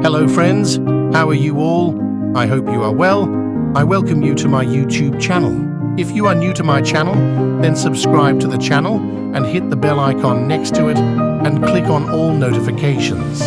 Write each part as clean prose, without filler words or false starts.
Hello friends, how are you all? I hope you are well. I welcome you to my YouTube channel. If you are new to my channel, then subscribe to the channel and hit the bell icon next to it and click on all notifications.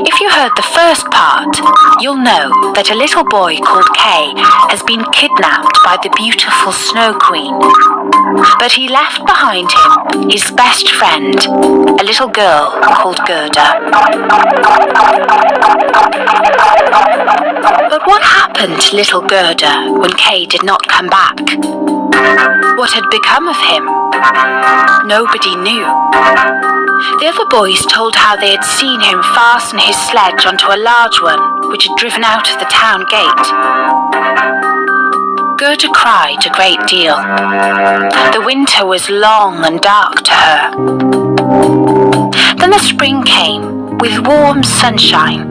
If you heard the first part, you'll know that a little boy called Kay has been kidnapped by the beautiful Snow Queen. But he left behind him his best friend, a little girl called Gerda. But what happened to little Gerda when Kay did not come back? What had become of him? Nobody knew. The other boys told how they had seen him fasten his sledge onto a large one which had driven out of the town gate. Gerda cried a great deal. The winter was long and dark to her. Then the spring came with warm sunshine.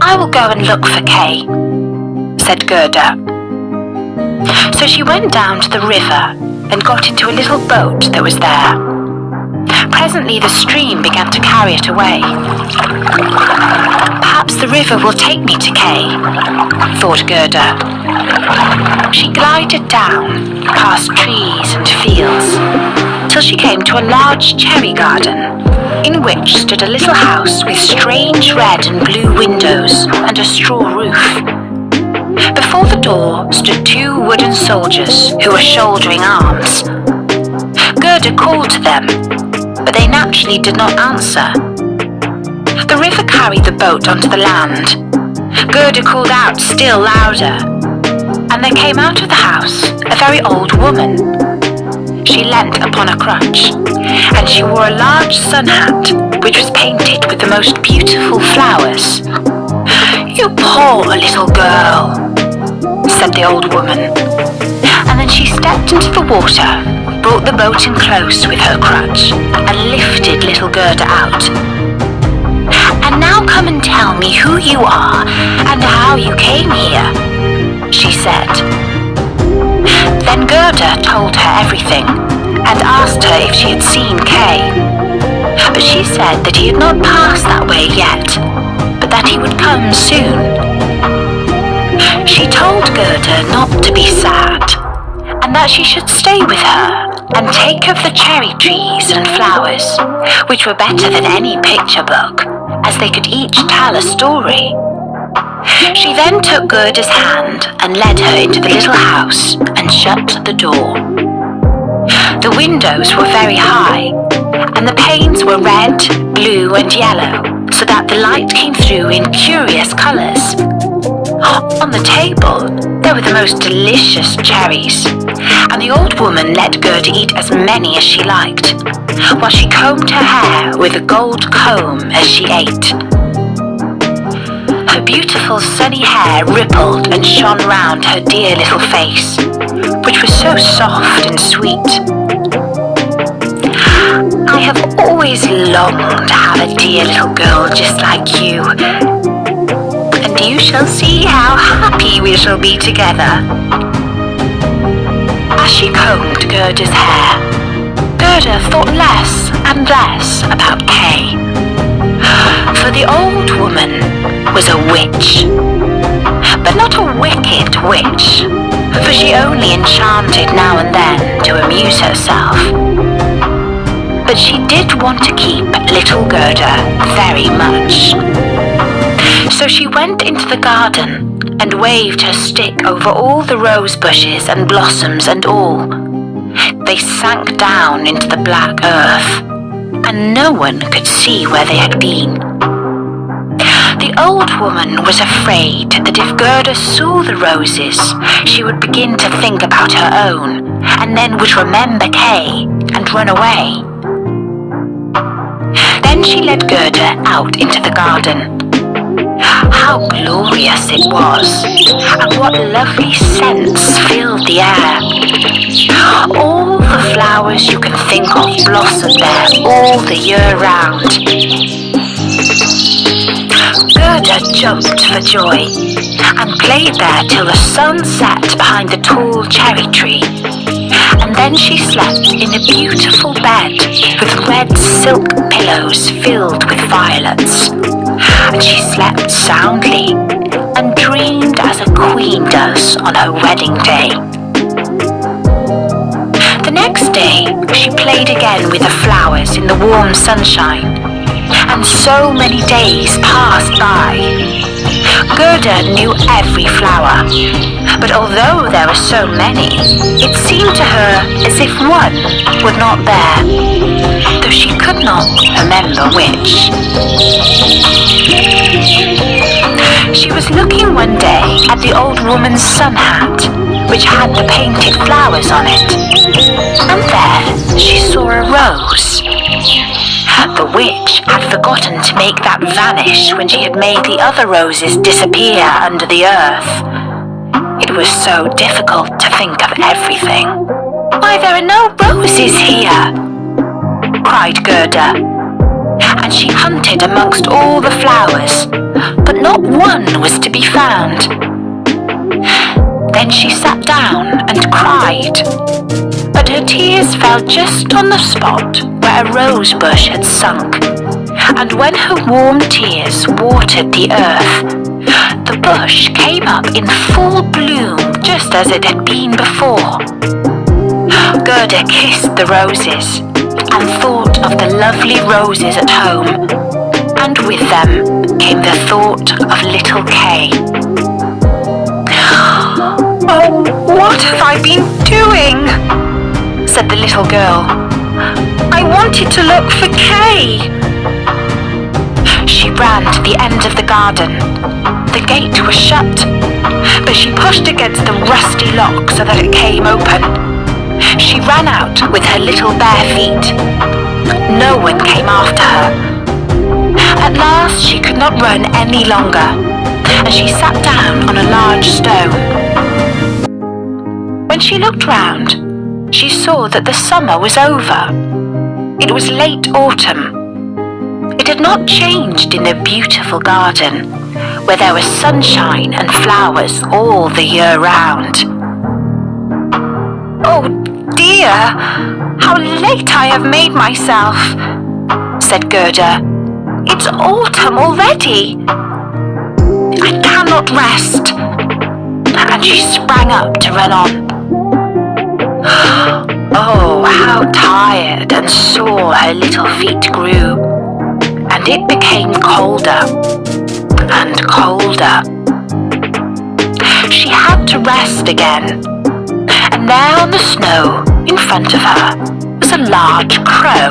"I will go and look for Kay," said Gerda. So she went down to the river and got into a little boat that was there. Presently the stream began to carry it away. "Perhaps the river will take me to Kay," thought Gerda. She glided down past trees and fields till she came to a large cherry garden in which stood a little house with strange red and blue windows and a straw roof. Before the door stood two wooden soldiers who were shouldering arms. Gerda called to them, but they naturally did not answer. The river carried the boat onto the land. Gerda called out still louder, and there came out of the house a very old woman. She leant upon a crutch, and she wore a large sun hat which was painted with the most beautiful flowers. "You poor little girl," said the old woman, and then she stepped into the water, brought the boat in close with her crutch, and lifted little Gerda out. "And now come and tell me who you are and how you came here," she said. Then Gerda told her everything and asked her if she had seen Kay. But she said that he had not passed that way yet, but that he would come soon. She told Gerda not to be sad, and that she should stay with her and take of the cherry trees and flowers, which were better than any picture book, as they could each tell a story. She then took Gerda's hand and led her into the little house and shut the door. The windows were very high, and the panes were red, blue and yellow, so that the light came through in curious colours. On the table, there were the most delicious cherries, and the old woman let Gerda eat as many as she liked, while she combed her hair with a gold comb as she ate. Her beautiful sunny hair rippled and shone round her dear little face, which was so soft and sweet. "I have always longed to have a dear little girl just like you, and you shall see how happy we shall be together." As she combed Gerda's hair, Gerda thought less and less about Kay. For the old woman was a witch, but not a wicked witch, for she only enchanted now and then to amuse herself. But she did want to keep little Gerda very much. So she went into the garden and waved her stick over all the rose bushes and blossoms and all. They sank down into the black earth, and no one could see where they had been. The old woman was afraid that if Gerda saw the roses, she would begin to think about her own, and then would remember Kay and run away. Then she led Gerda out into the garden. How glorious it was, and what lovely scents filled the air. All the flowers you can think of blossomed there all the year round. Gerda jumped for joy and played there till the sun set behind the tall cherry tree. And Then she slept in a beautiful bed with red silk pillows filled with violets. And she slept soundly and dreamed as a queen does on her wedding day. The next day, she played again with the flowers in the warm sunshine, and so many days passed by. Gerda knew every flower, but although there were so many, it seemed to her as if one were not there, though she could not remember which. She was looking one day at the old woman's sun hat, which had the painted flowers on it, and there she saw a rose. The witch had forgotten to make that vanish when she had made the other roses disappear under the earth. It was so difficult to think of everything. "Why, there are no roses here!" cried Gerda. And she hunted amongst all the flowers, but not one was to be found. Then she sat down and cried, but her tears fell just on the spot where a rose bush had sunk, and when her warm tears watered the earth, the bush came up in full bloom just as it had been before. Gerda kissed the roses and thought of the lovely roses at home, and with them came the thought of little Kay. "Oh, what have I been doing?" said the little girl. "I wanted to look for Kay." She ran to the end of the garden. The gate was shut, but she pushed against the rusty lock so that it came open. She ran out with her little bare feet. No one came after her. At last she could not run any longer, and she sat down on a large stone. When she looked round, she saw that the summer was over. It was late autumn. It had not changed in the beautiful garden, where there was sunshine and flowers all the year round. "Oh dear, how late I have made myself," said Gerda. "It's autumn already. I cannot rest." And she sprang up to run on. Oh, how tired and sore her little feet grew, and it became colder and colder. She had to rest again, and there on the snow in front of her was a large crow.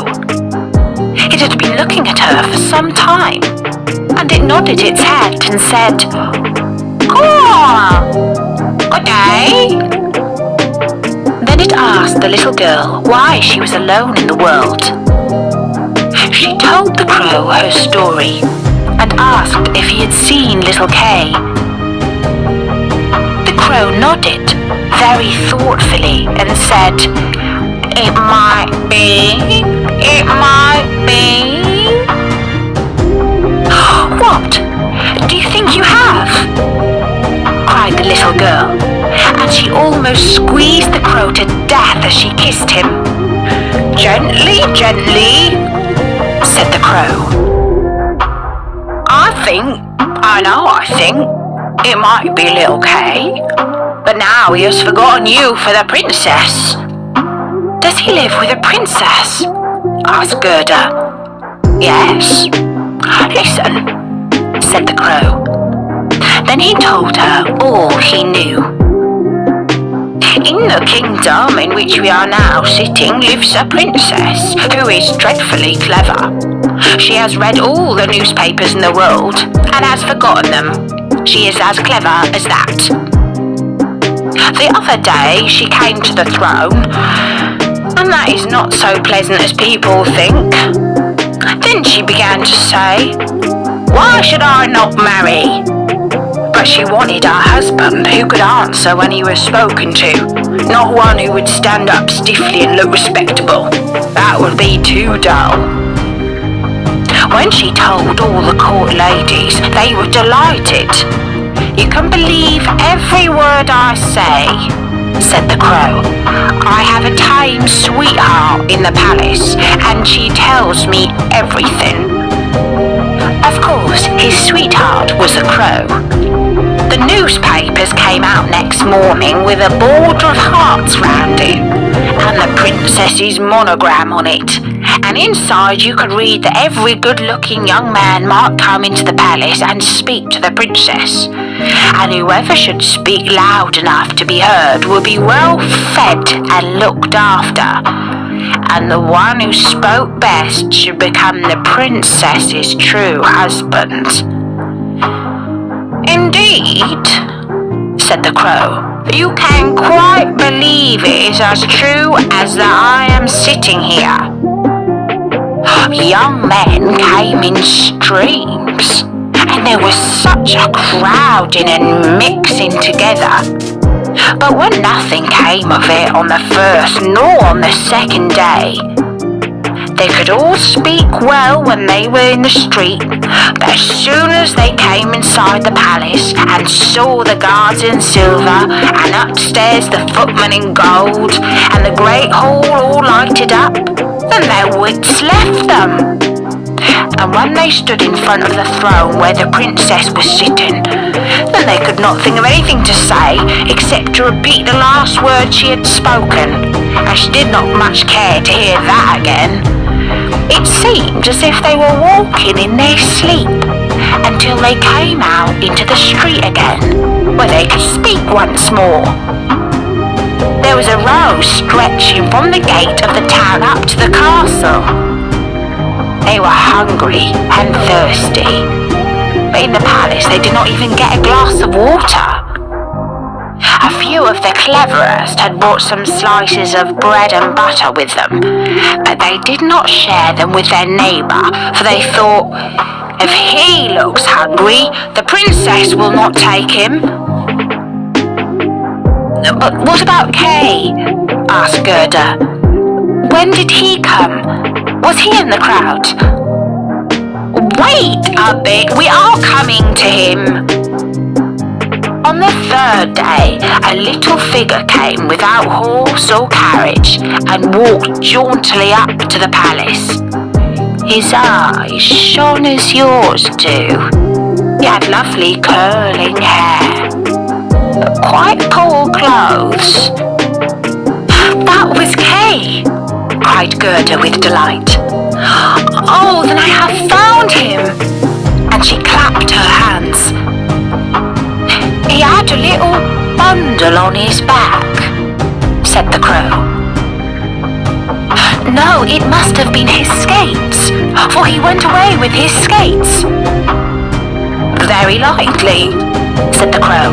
It had been looking at her for some time, and it nodded its head and said, "Caw! Good day." Then it asked the little girl why she was alone in the world. She told the crow her story and asked if he had seen little Kay. The crow nodded very thoughtfully and said, "It might be, it might be." "What? Do you think you have?" cried the little girl, and she almost squeezed the crow to death as she kissed him. "Gently, gently," said the crow. I think it might be little Kay, but now he has forgotten you for the princess." "Does he live with a princess?" asked Gerda. "Yes. Listen," said the crow. Then he told her all he knew. "In the kingdom in which we are now sitting lives a princess who is dreadfully clever. She has read all the newspapers in the world and has forgotten them. She is as clever as that. The other day she came to the throne, and that is not so pleasant as people think. Then she began to say, 'Why should I not marry?' But she wanted a husband who could answer when he was spoken to, not one who would stand up stiffly and look respectable. That would be too dull." When she told all the court ladies, they were delighted. You can believe every word I say. said the crow. "I have a tame sweetheart in the palace, and she tells me everything." Of course, his sweetheart was a crow. The newspapers came out next morning with a border of hearts round it, and the princess's monogram on it. And inside you could read that every good-looking young man might come into the palace and speak to the princess. And whoever should speak loud enough to be heard would be well fed and looked after. And the one who spoke best should become the princess's true husband. "Indeed," said the crow. "You can quite believe it is as true as that I am sitting here." Young men came in streams, and there was such a crowding and mixing together. But when nothing came of it on the first nor on the second day, they could all speak well when they were in the street, but as soon as they came inside the palace and saw the guards in silver and upstairs the footmen in gold and the great hall all lighted up, then their wits left them. And when they stood in front of the throne where the princess was sitting, then they could not think of anything to say except to repeat the last word she had spoken, and she did not much care to hear that again. It seemed as if they were walking in their sleep until they came out into the street again, where they could speak once more. There was a road stretching from the gate of the town up to the castle. They were hungry and thirsty, but in the palace they did not even get a glass of water. A few of the cleverest had brought some slices of bread and butter with them, but they did not share them with their neighbour, for they thought, "If he looks hungry, the princess will not take him." "But what about Kay?" asked Gerda. "When did he come? Was he in the crowd?" "Wait a bit, we are coming to him." On the third day, a little figure came without horse or carriage and walked jauntily up to the palace. His eyes shone as yours do. He had lovely curling hair, but quite poor clothes. "That was Kay!" cried Gerda with delight. "Oh, then I have found him!" And she clapped her hands. "He had a little bundle on his back," said the crow. "No, it must have been his skates, for he went away with his skates." "Very likely," said the crow.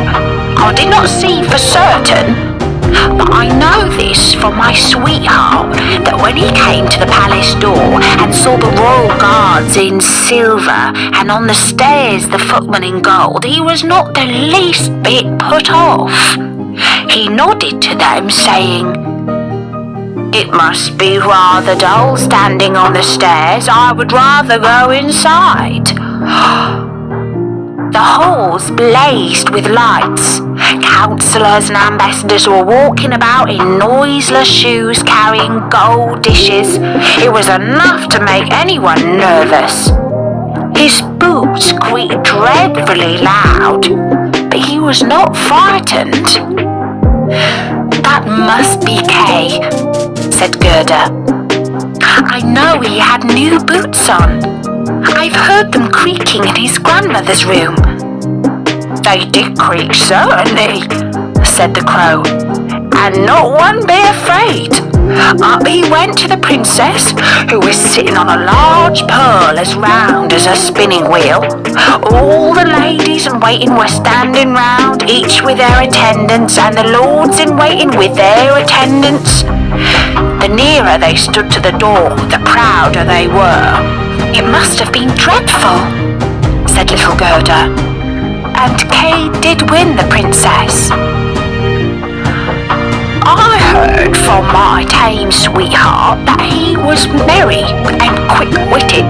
"I did not see for certain, but I know this from my sweetheart, that when he came to the palace door and saw the royal guards in silver and on the stairs the footmen in gold, he was not the least bit put off. He nodded to them, saying, 'It must be rather dull standing on the stairs. I would rather go inside.' The halls blazed with lights. Councillors and ambassadors were walking about in noiseless shoes carrying gold dishes. It was enough to make anyone nervous. His boots squeaked dreadfully loud, but he was not frightened. "That must be Kay," said Gerda. "I know he had new boots on. I've heard them creaking in his grandmother's room." "They did creak, certainly," said the crow, "and not one bit afraid. Up he went to the princess, who was sitting on a large pearl as round as a spinning wheel. All the ladies in waiting were standing round, each with their attendants, and the lords in waiting with their attendants. The nearer they stood to the door, the prouder they were. It must have been dreadful," said little Gerda. "And Kay did win the princess." "I heard from my tame sweetheart that he was merry and quick-witted.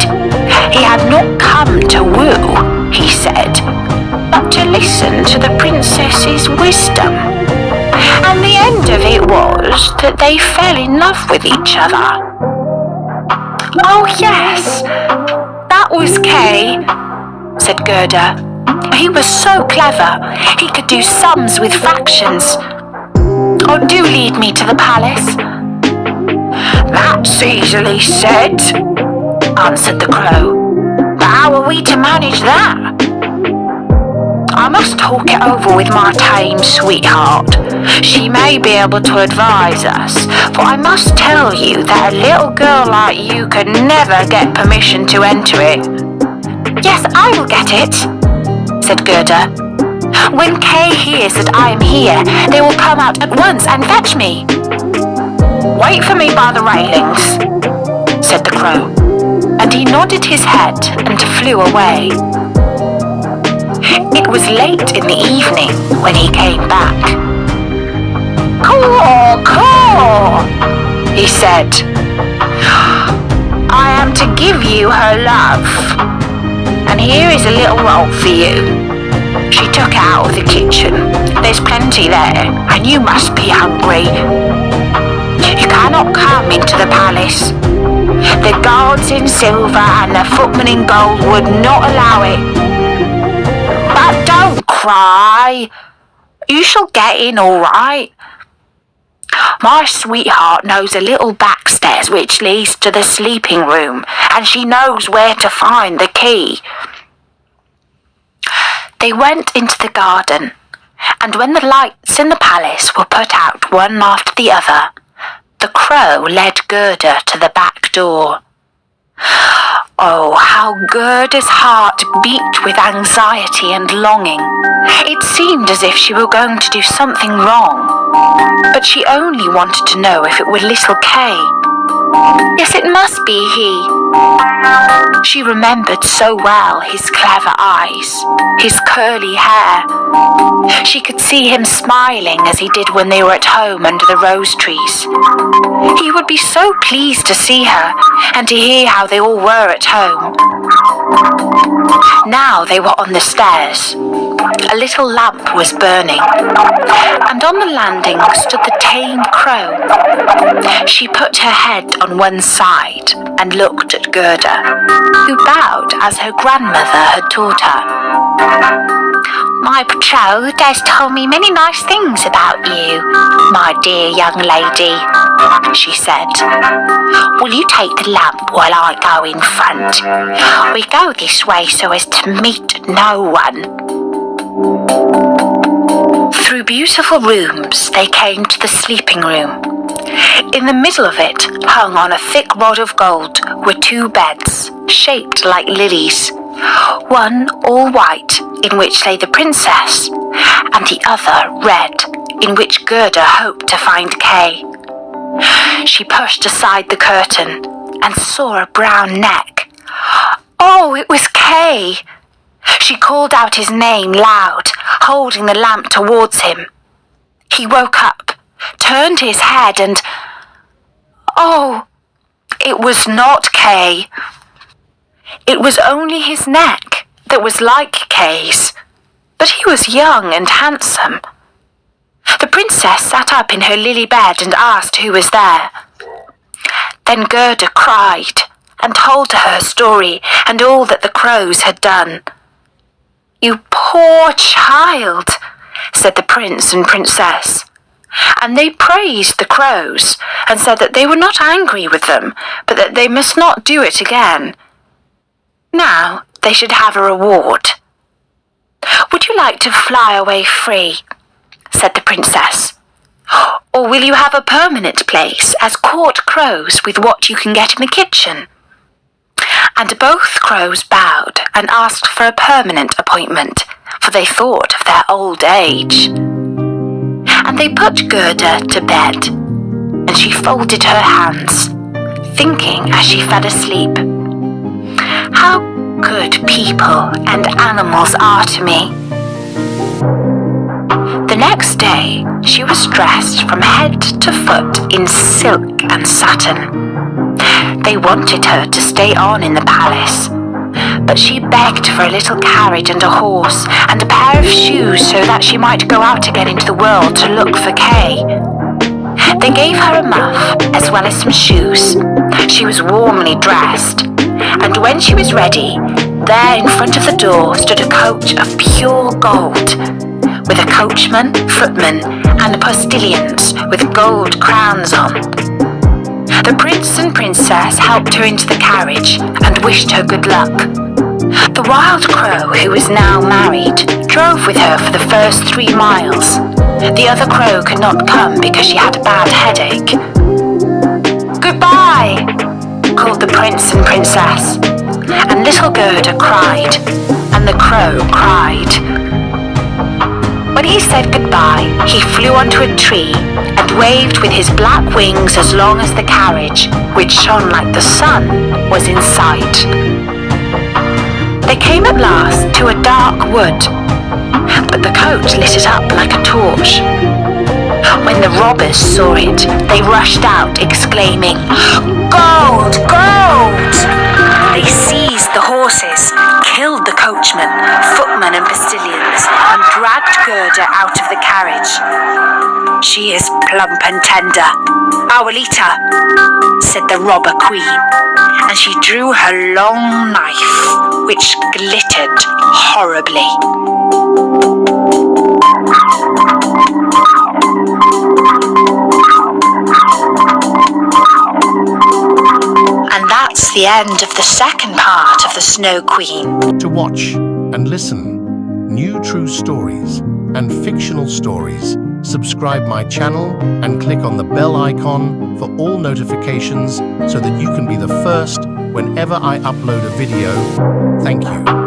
He had not come to woo," he said, "but to listen to the princess's wisdom. And the end was that they fell in love with each other. "Oh yes, that was Kay," said Gerda. "He was so clever. He could do sums with fractions. Oh, do lead me to the palace." "That's easily said," answered the crow. "But how are we to manage that?" "I must talk it over with my tame sweetheart. She may be able to advise us, for I must tell you that a little girl like you could never get permission to enter it." "Yes, I will get it," said Gerda. "When Kay hears that I am here, they will come out at once and fetch me." "Wait for me by the railings," said the crow, and he nodded his head and flew away. It was late in the evening when he came back. "Caw, caw," he said. "I am to give you her love, and here is a little roll for you." She took it out of the kitchen. "There's plenty there, and you must be hungry. You cannot come into the palace. The guards in silver and the footmen in gold would not allow it. But don't cry. You shall get in all right. My sweetheart knows a little back stairs which leads to the sleeping room, and she knows where to find the key." They went into the garden, and when the lights in the palace were put out one after the other, the crow led Gerda to the back door. Oh, how Gerda's heart beat with anxiety and longing. It seemed as if she were going to do something wrong, but she only wanted to know if it were little Kay. Yes, it must be he. She remembered so well his clever eyes, his curly hair. She could see him smiling as he did when they were at home under the rose trees. He would be so pleased to see her and to hear how they all were at home. Now they were on the stairs. A little lamp was burning, and on the landing stood the tame crow. She put her head on one side and looked at Gerda, who bowed as her grandmother had taught her. "My betrothed has told me many nice things about you, my dear young lady," she said. "Will you take the lamp while I go in front? We go this way so as to meet no one." Through beautiful rooms they came to the sleeping room. In the middle of it, hung on a thick rod of gold, were two beds, shaped like lilies. One all white, in which lay the princess, and the other red, in which Gerda hoped to find Kay. She pushed aside the curtain and saw a brown neck. Oh, it was Kay! She called out his name loud, holding the lamp towards him. He woke up, turned his head and... Oh, it was not Kay. It was only his neck that was like Kay's, but he was young and handsome. The princess sat up in her lily bed and asked who was there. Then Gerda cried and told her story and all that the crows had done. "You poor child," said the prince and princess, and they praised the crows and said that they were not angry with them, but that they must not do it again. Now they should have a reward. "Would you like to fly away free?" said the princess. "Or will you have a permanent place as court crows with what you can get in the kitchen?" And both crows bowed and asked for a permanent appointment, for they thought of their old age. And they put Gerda to bed, and she folded her hands, thinking as she fell asleep, "How good people and animals are to me." The next day, she was dressed from head to foot in silk and satin. They wanted her to stay on in the palace, but she begged for a little carriage and a horse and a pair of shoes so that she might go out again into the world to look for Kay. They gave her a muff as well as some shoes. She was warmly dressed, and when she was ready, there in front of the door stood a coach of pure gold, with a coachman, footman, and postilions with gold crowns on. The prince and princess helped her into the carriage and wished her good luck. The wild crow, who was now married, drove with her for the first 3 miles. The other crow could not come because she had a bad headache. "Goodbye," called the prince and princess, and little Gerda cried, and the crow cried. When he said goodbye, he flew onto a tree and waved with his black wings as long as the carriage, which shone like the sun, was in sight. They came at last to a dark wood, but the coach lit it up like a torch. When the robbers saw it, they rushed out, exclaiming, "Gold! Gold!" They seized the horses, killed the coachman, footman and postilions, and dragged Gerda out of the carriage. "She is plump and tender, Abuelita," said the robber queen, and she drew her long knife, which glittered horribly. And that's the end of the second part of the Snow Queen. To watch and listen new true stories and fictional stories, subscribe my channel and click on the bell icon for all notifications so that you can be the first whenever I upload a video. Thank you.